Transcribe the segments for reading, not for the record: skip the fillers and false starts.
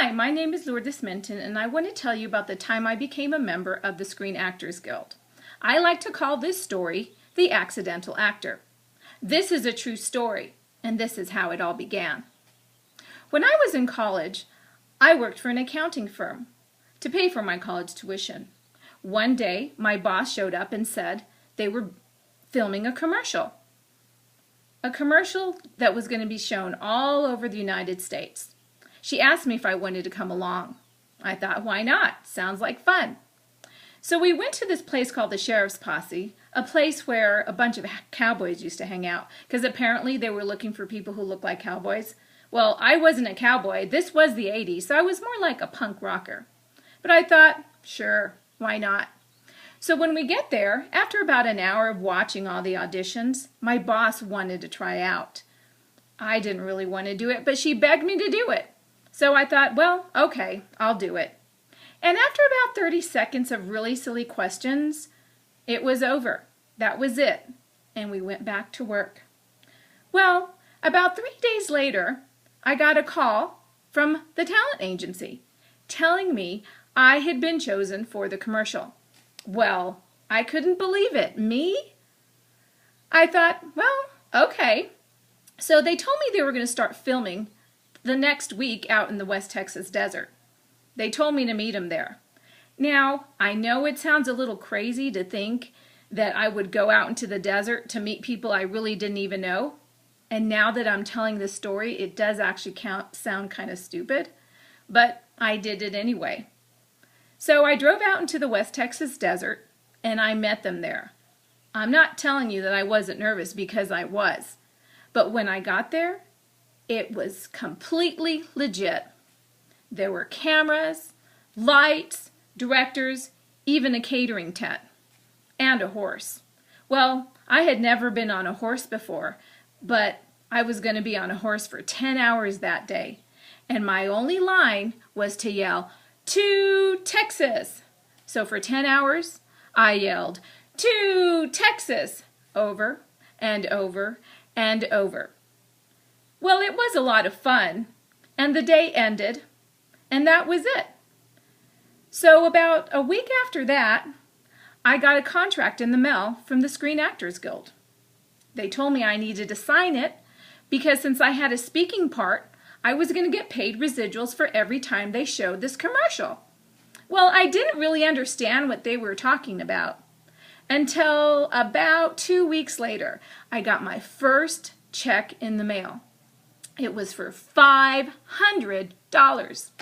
Hi, my name is Lourdes Minton, and I want to tell you about the time I became a member of the Screen Actors Guild. I like to call this story The Accidental Actor. This is a true story, and this is how it all began. When I was in college, I worked for an accounting firm to pay for my college tuition. One day, my boss showed up and said they were filming a commercial that was going to be shown all over the United States. She asked me if I wanted to come along. I thought, why not? Sounds like fun. So we went to this place called the Sheriff's Posse, a place where a bunch of cowboys used to hang out, because apparently they were looking for people who looked like cowboys. Well, I wasn't a cowboy. This was the 80s, so I was more like a punk rocker. But I thought, sure, why not? So when we get there, after about an hour of watching all the auditions, my boss wanted to try out. I didn't really want to do it, but she begged me to do it. So I thought, well, okay, I'll do it. And after about 30 seconds of really silly questions, it was over. That was it. And we went back to work. Well, about 3 days later, I got a call from the talent agency telling me I had been chosen for the commercial. Well, I couldn't believe it. Me? I thought, well, okay. So they told me they were going to start filming the next week out in the West Texas desert. They told me to meet them there. Now, I know it sounds a little crazy to think that I would go out into the desert to meet people I really didn't even know. And now that I'm telling this story, it does actually sound kind of stupid, but I did it anyway. So I drove out into the West Texas desert and I met them there. I'm not telling you that I wasn't nervous, because I was. But when I got there, it was completely legit. There were cameras, lights, directors, even a catering tent, and a horse. Well, I had never been on a horse before, but I was going to be on a horse for 10 hours that day. And my only line was to yell, "To Texas!" So for 10 hours, I yelled, "To Texas!" over and over and over. Well, it was a lot of fun, and the day ended, and that was it. So about a week after that, I got a contract in the mail from the Screen Actors Guild. They told me I needed to sign it because since I had a speaking part, I was going to get paid residuals for every time they showed this commercial. Well, I didn't really understand what they were talking about until about 2 weeks later. I got my first check in the mail. It was for $500.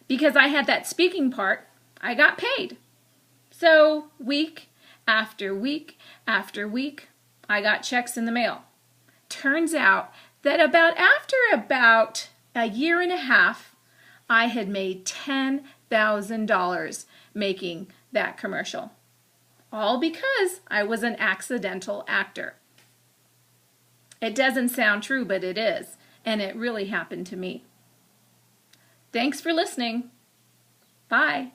Because I had that speaking part, I got paid. So week after week after week, I got checks in the mail. Turns out that after about a year and a half, I had made $10,000 making that commercial. All because I was an accidental actor. It doesn't sound true, but it is, and it really happened to me. Thanks for listening. Bye.